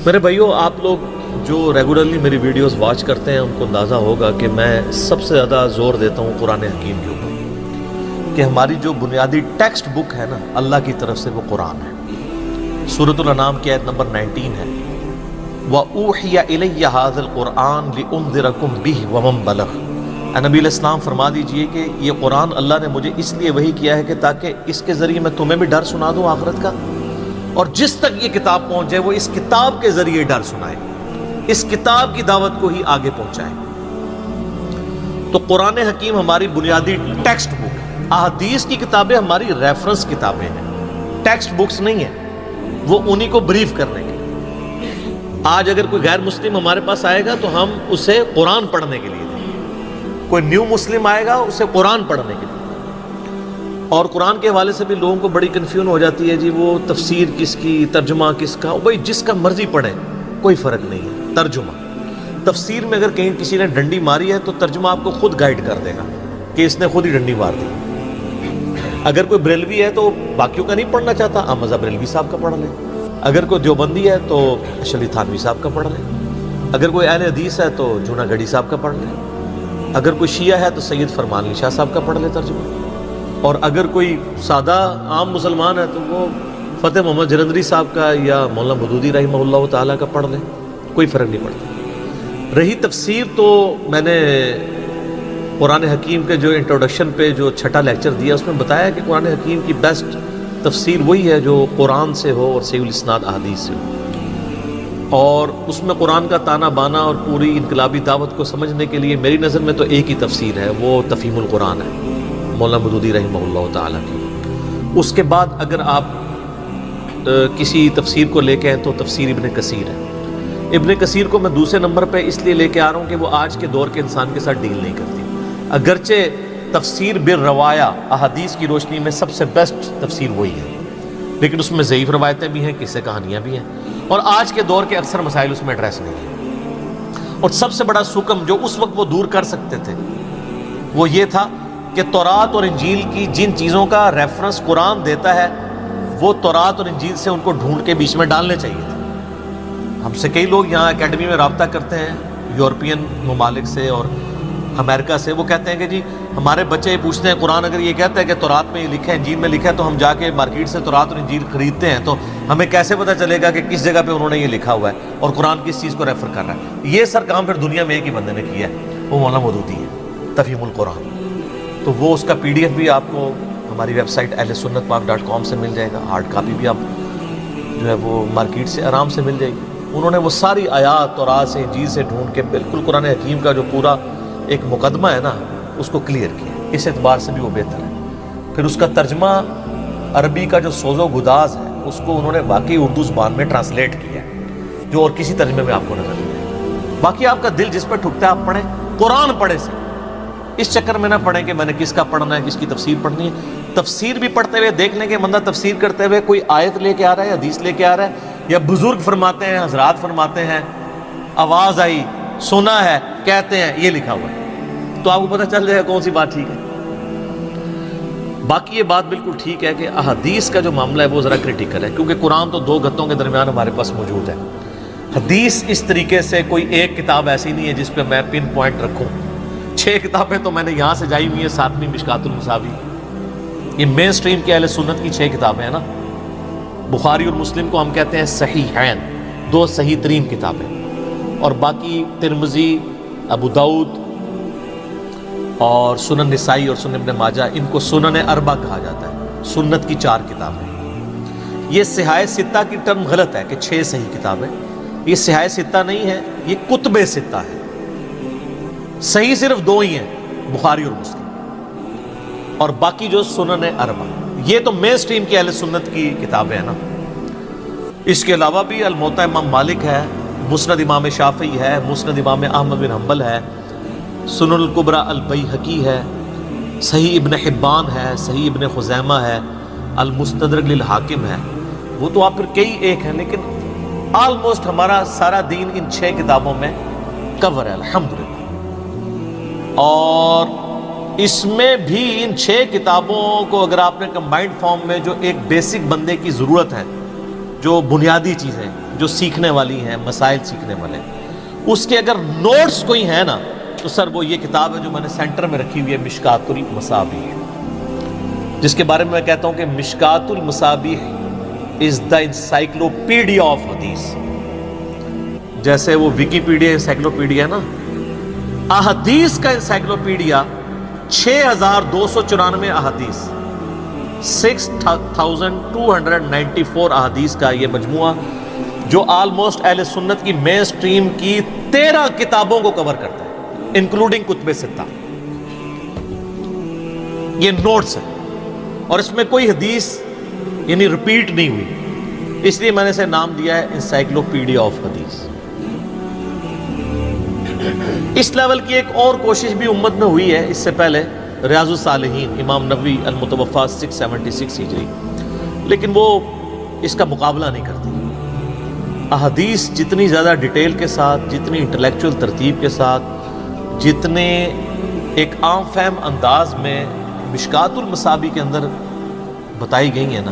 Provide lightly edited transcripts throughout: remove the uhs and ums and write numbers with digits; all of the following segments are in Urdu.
میرے بھائیوں، آپ لوگ جو ریگولرلی میری ویڈیوز واچ کرتے ہیں ان کو اندازہ ہوگا کہ میں سب سے زیادہ زور دیتا ہوں قرآن حکیم کے اوپر، کہ ہماری جو بنیادی ٹیکسٹ بک ہے نا اللہ کی طرف سے، وہ قرآن ہے۔ سورۃ الانعام کی آیت نمبر 19 ہے، وَأُوحِيَ إِلَيَّ هَذَا الْقُرْآنُ لِأُنذِرَكُم بِهِ وَمَن بَلَغَ۔ اے نبی علیہ السلام فرما دیجئے کہ یہ قرآن اللہ نے مجھے اس لیے وحی کیا ہے کہ تاکہ اس کے ذریعے میں تمہیں بھی ڈر سنا دوں آخرت کا، اور جس تک یہ کتاب پہنچ جائے وہ اس کتاب کے ذریعے ڈر سنائے، اس کتاب کی دعوت کو ہی آگے پہنچائے۔ تو قرآن حکیم ہماری بنیادی ٹیکسٹ بک ہے۔ احادیث کی کتابیں ہماری ریفرنس کتابیں ہیں، ٹیکسٹ بکس نہیں ہیں، وہ انہی کو بریف کرنے کے۔ آج اگر کوئی غیر مسلم ہمارے پاس آئے گا تو ہم اسے قرآن پڑھنے کے لیے دیں، کوئی نیو مسلم آئے گا اسے قرآن پڑھنے کے لیے۔ اور قرآن کے حوالے سے بھی لوگوں کو بڑی کنفیوژن ہو جاتی ہے، جی وہ تفسیر کس کی، ترجمہ کس کا؟ بھائی جس کا مرضی پڑھیں، کوئی فرق نہیں ہے۔ ترجمہ تفسیر میں اگر کہیں کسی نے ڈنڈی ماری ہے تو ترجمہ آپ کو خود گائیڈ کر دے گا کہ اس نے خود ہی ڈنڈی مار دی۔ اگر کوئی بریلوی ہے تو باقیوں کا نہیں پڑھنا چاہتا، احمد بریلوی صاحب کا پڑھ لیں۔ اگر کوئی دیوبندی ہے تو اشرف علی تھانوی صاحب کا پڑھ لیں۔ اگر کوئی اہل حدیث ہے تو جونا گڑھی صاحب کا پڑھ لیں۔ اگر کوئی شیعہ ہے تو سید فرمان علی شاہ صاحب کا پڑھ لیں ترجمہ۔ اور اگر کوئی سادہ عام مسلمان ہے تو وہ فتح محمد جلندری صاحب کا یا مولانا مودودی رحمہ اللہ تعالیٰ کا پڑھ لیں، کوئی فرق نہیں پڑتا۔ رہی تفسیر تو میں نے قرآن حکیم کے جو انٹروڈکشن پہ جو چھٹا لیکچر دیا اس میں بتایا کہ قرآن حکیم کی بیسٹ تفسیر وہی ہے جو قرآن سے ہو اور صحیح الاسناد احادیث سے ہو۔ اور اس میں قرآن کا تانا بانا اور پوری انقلابی دعوت کو سمجھنے کے لیے میری نظر میں تو ایک ہی تفسیر ہے، وہ تفہیم القرآن ہے مولانا مودودی رحمہ اللہ تعالیٰ کی۔ اس کے بعد اگر آپ کسی تفسیر کو لے کے ہیں تو تفسیر ابن کثیر ہے۔ ابن کثیر کو میں دوسرے نمبر پہ اس لیے لے کے آ رہا ہوں کہ وہ آج کے دور کے انسان کے ساتھ ڈیل نہیں کرتی، اگرچہ تفسیر بالروایا احادیث کی روشنی میں سب سے بیسٹ تفسیر وہی ہے، لیکن اس میں ضعیف روایتیں بھی ہیں، قصے کہانیاں بھی ہیں، اور آج کے دور کے اکثر مسائل اس میں ایڈریس نہیں ہیں۔ اور سب سے بڑا سکم جو اس وقت وہ دور کر سکتے تھے وہ یہ تھا کہ تورات اور انجیل کی جن چیزوں کا ریفرنس قرآن دیتا ہے وہ تورات اور انجیل سے ان کو ڈھونڈ کے بیچ میں ڈالنے چاہیے تھے۔ ہم سے کئی لوگ یہاں اکیڈمی میں رابطہ کرتے ہیں یورپین ممالک سے اور امریکہ سے، وہ کہتے ہیں کہ جی ہمارے بچے پوچھتے ہیں قرآن اگر یہ کہتا ہے کہ تورات میں یہ لکھا ہے، انجیل میں لکھا ہے، تو ہم جا کے مارکیٹ سے تورات اور انجیل خریدتے ہیں، تو ہمیں کیسے پتہ چلے گا کہ کس جگہ پہ انہوں نے یہ لکھا ہوا ہے اور قرآن کس چیز کو ریفر کر رہا ہے؟ یہ سر کام پھر دنیا میں ایک ہی بندے نے کیا ہے، وہ مولانا مودودی ہے، تفہیم القرآن۔ تو وہ اس کا PDF بھی آپ کو ہماری ویب سائٹ ahlsunnatpak.com سے مل جائے گا، ہارڈ کاپی بھی آپ جو ہے وہ مارکیٹ سے آرام سے مل جائے گی۔ انہوں نے وہ ساری آیات تورات سے انجیل سے ڈھونڈ کے بالکل قرآن حکیم کا جو پورا ایک مقدمہ ہے نا اس کو کلیئر کیا، اس اعتبار سے بھی وہ بہتر ہے۔ پھر اس کا ترجمہ عربی کا جو سوز و گداز ہے اس کو انہوں نے واقعی اردو زبان میں ٹرانسلیٹ کیا ہے جو اور کسی ترجمے میں آپ کو نظر نہیں آئے۔ باقی آپ کا دل جس پہ ٹھکتا ہے آپ پڑھیں، قرآن پڑھیں سے اس چکر میں نہ پڑھیں کہ میں نے کس کا پڑھنا ہے، کس کی تفسیر پڑھنی ہے۔ تفسیر بھی پڑھتے ہوئے دیکھ لیں کہ بندہ تفسیر کرتے ہوئے کوئی آیت لے کے آ رہا ہے، حدیث لے کے آ رہا ہے، یا بزرگ فرماتے ہیں، حضرات فرماتے ہیں، آواز آئی، سنا ہے، کہتے ہیں، یہ لکھا ہوا ہے، تو آپ کو پتہ چل جائے گا کون سی بات ٹھیک ہے۔ باقی یہ بات بالکل ٹھیک ہے کہ احادیث کا جو معاملہ ہے وہ ذرا کریٹیکل ہے، کیونکہ قرآن تو دو گتوں کے درمیان ہمارے پاس موجود ہے۔ حدیث اس طریقے سے کوئی ایک کتاب ایسی نہیں ہے جس پہ میں پن پوائنٹ رکھوں۔ 6 کتابیں تو میں نے یہاں سے جائی ہوئی ہیں، 7ویں مشکات المصابیح، یہ مین سٹریم کے اہل سنت کی 6 کتابیں ہیں نا۔ بخاری اور مسلم کو ہم کہتے ہیں صحیحین، 2 صحیح ترین کتابیں، اور باقی ترمذی، ابو داؤد اور سنن نسائی اور سنن ابن ماجہ، ان کو سنن اربع کہا جاتا ہے، سنت کی 4 کتابیں۔ یہ صحاح ستہ کی ٹرم غلط ہے کہ 6 صحیح کتابیں، یہ صحاح ستہ نہیں ہے، یہ کتب ستہ ہے۔ صحیح صرف 2 ہی ہیں، بخاری اور مسلم، اور باقی جو سنن اربع، یہ تو مین سٹریم کی اہل سنت کی کتابیں ہیں نا۔ اس کے علاوہ بھی الموطا امام مالک ہے، مسند امام شافعی ہے، مسند امام احمد بن حنبل ہے، سنن الکبریٰ البیہقی ہے، صحیح ابن حبان ہے، صحیح ابن خزیمہ ہے، المستدرک للحاکم ہے۔ وہ تو آپ پھر کئی ایک ہیں، لیکن آلموسٹ ہمارا سارا دین ان 6 کتابوں میں کور ہے الحمدللہ۔ اور اس میں بھی ان 6 کتابوں کو اگر آپ نے کمبائنڈ فارم میں جو ایک بیسک بندے کی ضرورت ہے جو بنیادی چیزیں جو سیکھنے والی ہیں، مسائل سیکھنے والے ہیں، اس کے اگر نوٹس کوئی ہیں نا تو سر وہ یہ کتاب ہے جو میں نے سینٹر میں رکھی ہوئی ہے، مشکات المصابیح، جس کے بارے میں میں کہتا ہوں کہ مشکات المصابیح از دا انسائکلوپیڈیا آف حدیث. جیسے وہ ویکیپیڈیا انسائکلوپیڈیا ہے نا، احادیث کا انسائکلوپیڈیا 6294 احادیث، 6294 احادیث کا یہ مجموعہ جو آلموسٹ اہل سنت کی مین سٹریم کی 13 کتابوں کو کور کرتا ہے، انکلوڈنگ کتب ستہ. یہ نوٹس ہے اور اس میں کوئی حدیث یعنی ریپیٹ نہیں ہوئی، اس لیے میں نے اسے نام دیا ہے انسائکلوپیڈیا آف حدیث. اس لیول کی ایک اور کوشش بھی امت میں ہوئی ہے اس سے پہلے، ریاض الصالحین امام نووی المتوفا 676 ہجری، لیکن وہ اس کا مقابلہ نہیں کرتی. احادیث جتنی زیادہ ڈیٹیل کے ساتھ، جتنی انٹلیکچول ترتیب کے ساتھ، جتنے ایک عام فہم انداز میں مشکات المصابیح کے اندر بتائی گئی ہیں نا،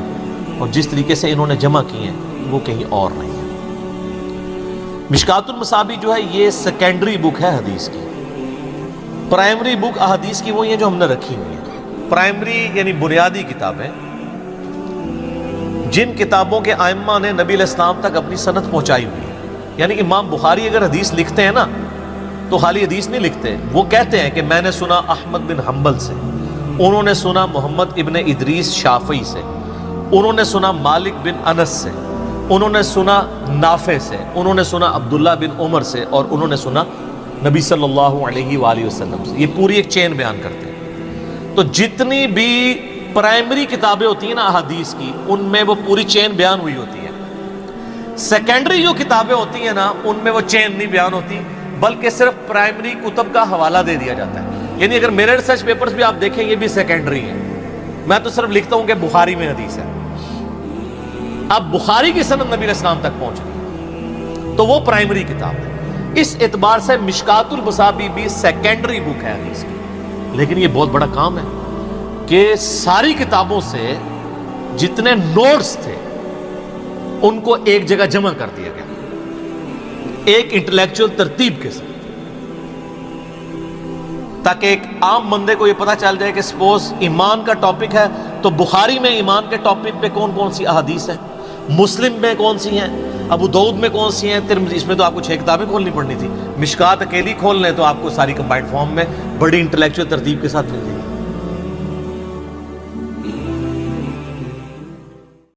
اور جس طریقے سے انہوں نے جمع کی ہیں، وہ کہیں اور نہیں ہے. مشکات المصابیح جو ہے یہ سیکنڈری بک ہے حدیث کی. پرائمری بک احادیث کی وہی ہیں جو ہم نے رکھی ہوئی ہیں. پرائمری یعنی بنیادی کتابیں، جن کتابوں کے ائمہ نے نبی علیہ السلام تک اپنی سند پہنچائی ہوئی ہے. یعنی امام بخاری اگر حدیث لکھتے ہیں نا تو خالی حدیث نہیں لکھتے، وہ کہتے ہیں کہ میں نے سنا احمد بن حنبل سے، انہوں نے سنا محمد ابن ادریس شافعی سے، انہوں نے سنا مالک بن انس سے، انہوں نے سنا نافع سے، انہوں نے سنا عبداللہ بن عمر سے، اور انہوں نے سنا نبی صلی اللہ علیہ وآلہ وسلم سے. یہ پوری ایک چین بیان کرتے ہیں. تو جتنی بھی پرائمری کتابیں ہوتی ہیں نا احادیث کی، ان میں وہ پوری چین بیان ہوئی ہوتی ہے. سیکنڈری جو کتابیں ہوتی ہیں نا، ان میں وہ چین نہیں بیان ہوتی، بلکہ صرف پرائمری کتب کا حوالہ دے دیا جاتا ہے. یعنی اگر میرے ریسرچ پیپرز بھی آپ دیکھیں یہ بھی سیکنڈری ہیں. میں تو صرف لکھتا ہوں کہ بخاری میں حدیث ہے، اب بخاری کی سند نبی علیہ السلام تک پہنچ گئی تو وہ پرائمری کتاب ہے. اس اعتبار سے مشکات المصابیح بھی سیکنڈری بک ہے حدیث کی. لیکن یہ بہت بڑا کام ہے کہ ساری کتابوں سے جتنے نوٹس تھے ان کو ایک جگہ جمع کر دیا گیا، ایک انٹلیکچول ترتیب کے ساتھ، تاکہ ایک عام بندے کو یہ پتا چل جائے کہ سپوز ایمان کا ٹاپک ہے تو بخاری میں ایمان کے ٹاپک پہ کون کون سی احادیث ہیں، مسلم میں کون سی ہیں، ابو داؤد میں کون سی ہیں، ترمذی. اس میں تو آپ کو 6 کتابیں کھولنی پڑنی تھی. مشکات اکیلی کھول لیں تو آپ کو ساری کمبائنڈ فارم میں بڑی انٹلیکچول ترتیب کے ساتھ مل جائے گی.